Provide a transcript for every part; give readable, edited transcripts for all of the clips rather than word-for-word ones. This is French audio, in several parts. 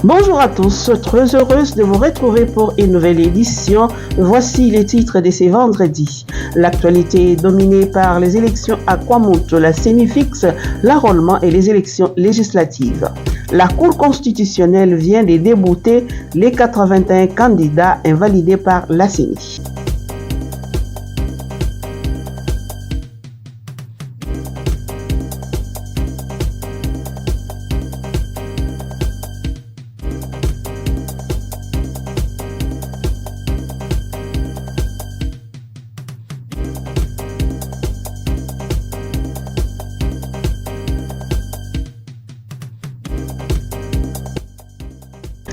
Bonjour à tous, très heureuse de vous retrouver pour une nouvelle édition. Voici les titres de ce vendredi. L'actualité est dominée par les élections à Kwamouth, la CENI fixe l'enrôlement et les élections législatives. La Cour constitutionnelle vient de débouter les 81 candidats invalidés par la CENI.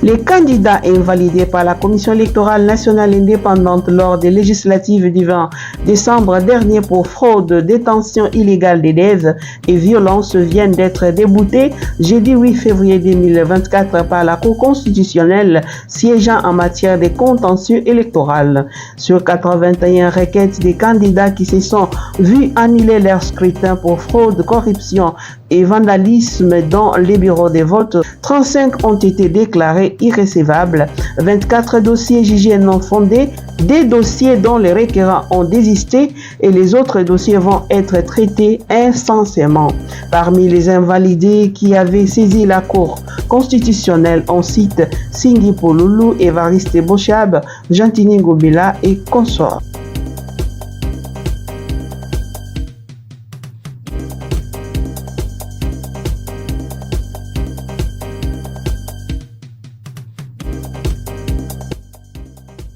Les candidats invalidés par la Commission électorale nationale indépendante lors des législatives du 20 décembre dernier pour fraude, détention illégale d'élèves et violence viennent d'être déboutés jeudi 8 février 2024 par la Cour constitutionnelle siégeant en matière de contentieux électoral. Sur 81 requêtes des candidats qui se sont vus annuler leur scrutin pour fraude, corruption et vandalisme dans les bureaux de vote, 35 ont été déclarés irrécevables, 24 dossiers jugés non fondés, des dossiers dont les requérants ont désisté et les autres dossiers vont être traités incessamment. Parmi les invalidés qui avaient saisi la Cour constitutionnelle, on cite Singhi Polulu, Évariste Bochab, Gentini Ngobila et consorts.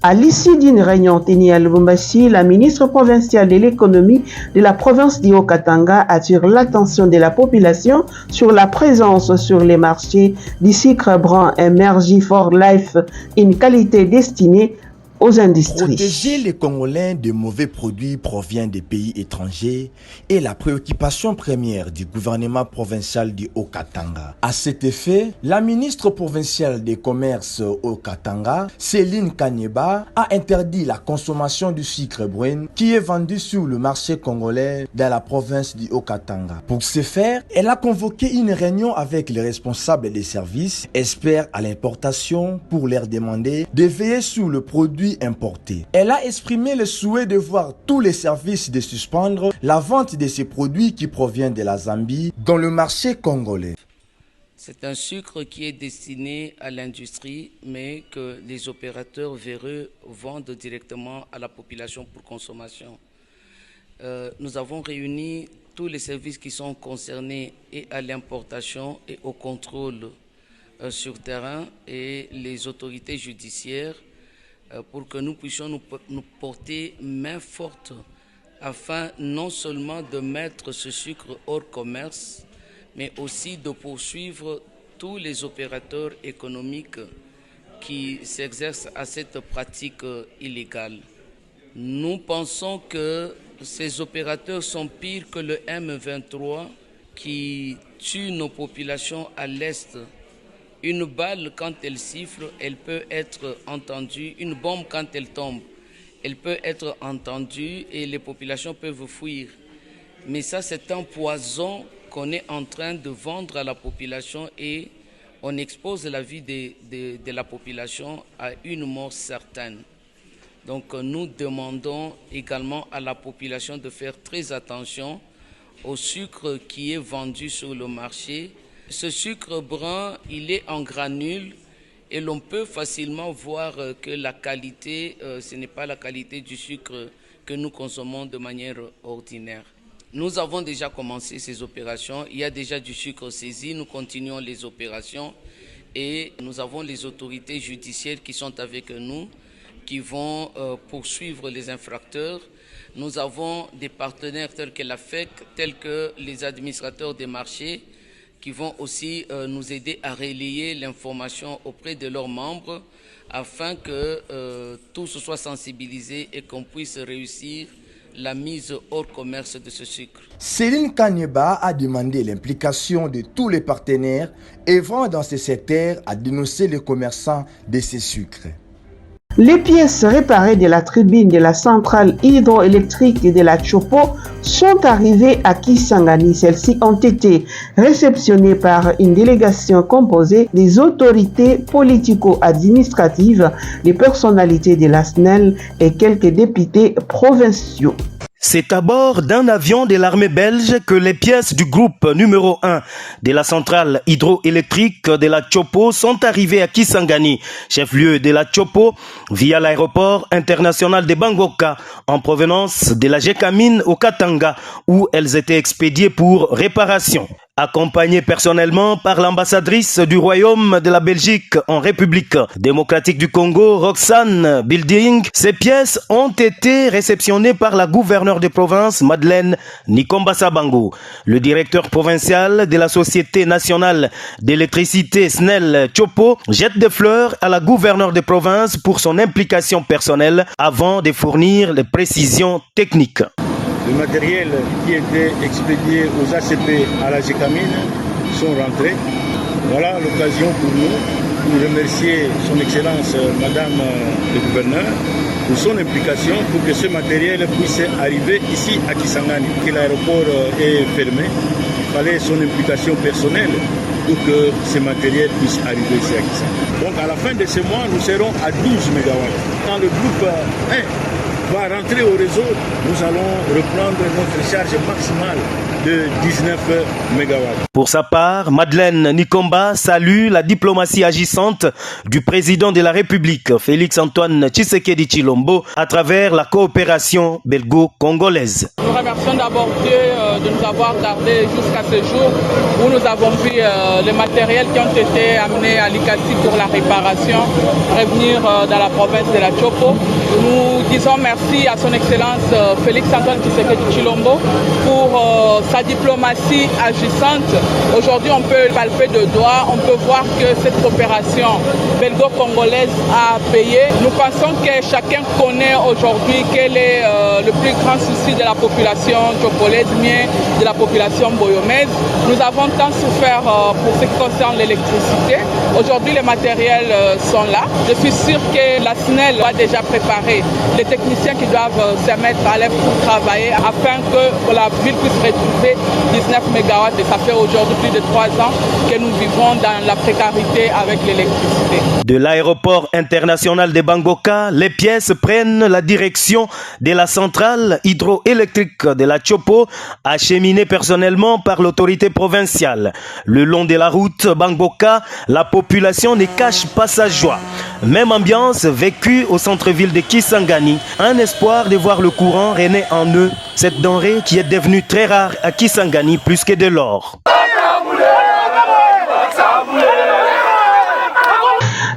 À l'issue d'une réunion tenue à Lubumbashi, la ministre provinciale de l'économie de la province du Haut-Katanga attire l'attention de la population sur la présence sur les marchés du sucre brun Emergy for Life, une qualité destinée aux industries. Protéger les Congolais de mauvais produits provenant des pays étrangers est la préoccupation première du gouvernement provincial du Haut-Katanga. À cet effet, la ministre provinciale des commerces au Katanga, Céline Kanyeba, a interdit la consommation du sucre brun qui est vendu sur le marché congolais dans la province du Haut-Katanga. Pour ce faire, elle a convoqué une réunion avec les responsables des services, experts à l'importation, pour leur demander de veiller sur le produit importés. Elle a exprimé le souhait de voir tous les services de suspendre la vente de ces produits qui proviennent de la Zambie dans le marché congolais. C'est un sucre qui est destiné à l'industrie, mais que les opérateurs véreux vendent directement à la population pour consommation. Nous avons réuni tous les services qui sont concernés et à l'importation et au contrôle sur terrain et les autorités judiciaires pour que nous puissions nous porter main forte afin non seulement de mettre ce sucre hors commerce, mais aussi de poursuivre tous les opérateurs économiques qui s'exercent à cette pratique illégale. Nous pensons que ces opérateurs sont pires que le M23 qui tue nos populations à l'Est. Une balle, quand elle siffle, elle peut être entendue. Une bombe, quand elle tombe, elle peut être entendue et les populations peuvent fuir. Mais ça, c'est un poison qu'on est en train de vendre à la population et on expose la vie de la population à une mort certaine. Donc, nous demandons également à la population de faire très attention au sucre qui est vendu sur le marché. Ce sucre brun, il est en granules et l'on peut facilement voir que la qualité, ce n'est pas la qualité du sucre que nous consommons de manière ordinaire. Nous avons déjà commencé ces opérations. Il y a déjà du sucre saisi. Nous continuons les opérations et nous avons les autorités judiciaires qui sont avec nous, qui vont poursuivre les infracteurs. Nous avons des partenaires tels que la FEC, tels que les administrateurs des marchés, qui vont aussi nous aider à relayer l'information auprès de leurs membres afin que tous soient sensibilisés et qu'on puisse réussir la mise hors commerce de ce sucre. Céline Kanyeba a demandé l'implication de tous les partenaires œuvrant dans ce secteur à dénoncer les commerçants de ces sucres. Les pièces réparées de la tribune de la centrale hydroélectrique de la Chopo sont arrivées à Kisangani. Celles-ci ont été réceptionnées par une délégation composée des autorités politico-administratives, des personnalités de la SNEL et quelques députés provinciaux. C'est à bord d'un avion de l'armée belge que les pièces du groupe numéro 1 de la centrale hydroélectrique de la Chopo sont arrivées à Kisangani, chef-lieu de la Chopo, via l'aéroport international de Bangoka, en provenance de la Gécamine au Katanga, où elles étaient expédiées pour réparation. Accompagnée personnellement par l'ambassadrice du Royaume de la Belgique en République démocratique du Congo, Roxane Building, ces pièces ont été réceptionnées par la gouverneure de province, Madeleine Nikombasa Bango. Le directeur provincial de la Société nationale d'électricité SNEL Chopo jette des fleurs à la gouverneure de province pour son implication personnelle avant de fournir les précisions techniques. Le matériel qui était expédié aux ACP à la Gécamine sont rentrés. Voilà l'occasion pour nous de remercier son Excellence Madame le Gouverneur pour son implication pour que ce matériel puisse arriver ici à Kisangani. Que l'aéroport est fermé, il fallait son implication personnelle pour que ce matériel puisse arriver ici à Kisangani. Donc à la fin de ce mois, nous serons à 12 MW. Quand le groupe 1 va rentrer au réseau, nous allons reprendre notre charge maximale de 19 MW. Pour sa part, Madeleine Nikomba salue la diplomatie agissante du président de la République, Félix-Antoine Tshisekedi Tshilombo, à travers la coopération belgo-congolaise. Nous remercions d'abord Dieu de nous avoir gardés jusqu'à ce jour où nous avons vu les matériels qui ont été amenés à Likasi pour la réparation revenir dans la province de la Chopo. Nous disons merci à son Excellence Félix-Antoine Tshisekedi Tshilombo pour sa diplomatie agissante. Aujourd'hui, on peut palper de doigts, on peut voir que cette coopération belgo-congolaise a payé. Nous pensons que chacun connaît aujourd'hui quel est le plus grand souci de la population chopolaise, mais de la population boyomèse. Nous avons tant souffert pour ce qui concerne l'électricité. Aujourd'hui, les matériels sont là. Je suis sûr que la SNEL a déjà préparé les techniciens qui doivent se mettre à l'œuvre pour travailler afin que la ville puisse retrouver 19 MW. Et ça fait aujourd'hui plus de 3 ans que nous vivons dans la précarité avec l'électricité. De l'aéroport international de Bangoka, les pièces prennent la direction de la centrale hydroélectrique de la Chopo, acheminée personnellement par l'autorité provinciale. Le long de la route Bangoka, la population ne cache pas sa joie. Même ambiance vécue au centre-ville de Kisangani, un espoir de voir le courant renaître en eux, cette denrée qui est devenue très rare à Kisangani plus que de l'or.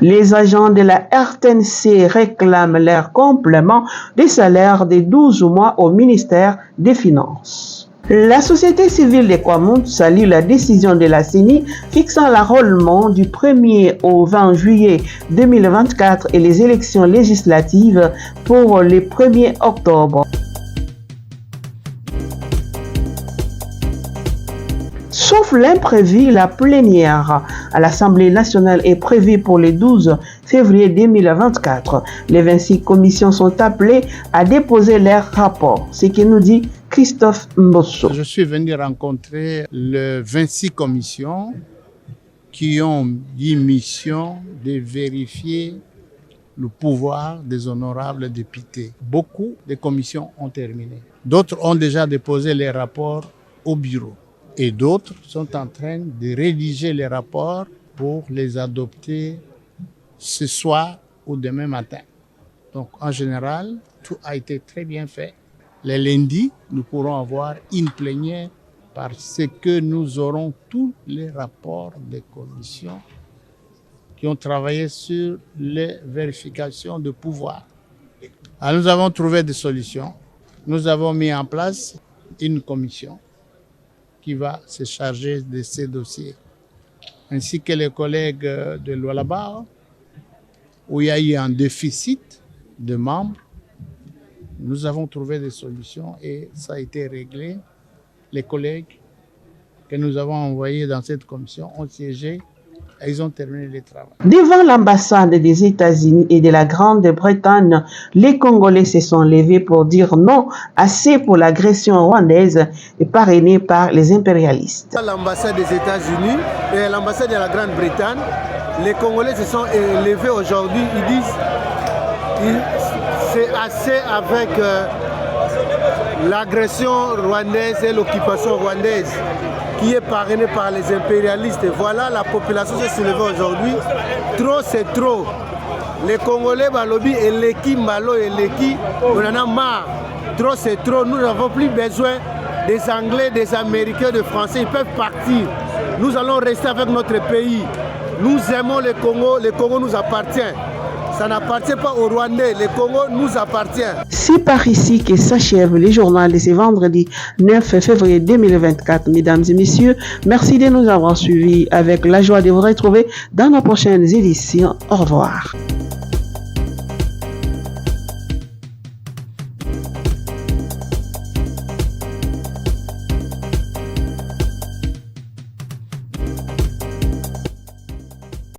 Les agents de la RTNC réclament leur complément des salaires des 12 mois au ministère des Finances. La société civile de Kwamount salue la décision de la CENI fixant l'enrôlement du 1er au 20 juillet 2024 et les élections législatives pour le 1er octobre. Sauf l'imprévu, la plénière à l'Assemblée nationale est prévue pour le 12 février 2024. Les 26 commissions sont appelées à déposer leurs rapports. Ce que nous dit Christophe Mbosso. Je suis venu rencontrer les 26 commissions qui ont eu mission de vérifier le pouvoir des honorables députés. Beaucoup de commissions ont terminé. D'autres ont déjà déposé les rapports au bureau. Et d'autres sont en train de rédiger les rapports pour les adopter ce soir ou demain matin. Donc en général, tout a été très bien fait. Les lundis, nous pourrons avoir une plénière parce que nous aurons tous les rapports des commissions qui ont travaillé sur les vérifications de pouvoir. Alors nous avons trouvé des solutions. Nous avons mis en place une commission qui va se charger de ces dossiers, ainsi que les collègues de Lualaba, où il y a eu un déficit de membres. Nous avons trouvé des solutions et ça a été réglé. Les collègues que nous avons envoyés dans cette commission ont siégé Ils ont terminé le travail. Devant l'ambassade des États-Unis et de la Grande-Bretagne, les Congolais se sont levés pour dire non assez pour l'agression rwandaise et parrainée par les impérialistes. L'ambassade des États-Unis et l'ambassade de la Grande-Bretagne, les Congolais se sont levés aujourd'hui. Ils disent c'est assez avec l'agression rwandaise et l'occupation rwandaise qui est parrainée par les impérialistes. Et voilà, la population s'est soulevée aujourd'hui. Trop, c'est trop. Les Congolais, Balobi, et Leki, Malo et Leki, on en a marre. Trop, c'est trop. Nous n'avons plus besoin des Anglais, des Américains, des Français. Ils peuvent partir. Nous allons rester avec notre pays. Nous aimons le Congo nous appartient. Ça n'appartient pas aux Rwandais, le Congo nous appartient. C'est par ici que s'achève le journal de ce vendredi 9 février 2024. Mesdames et messieurs, merci de nous avoir suivis. Avec la joie de vous retrouver dans nos prochaines éditions. Au revoir.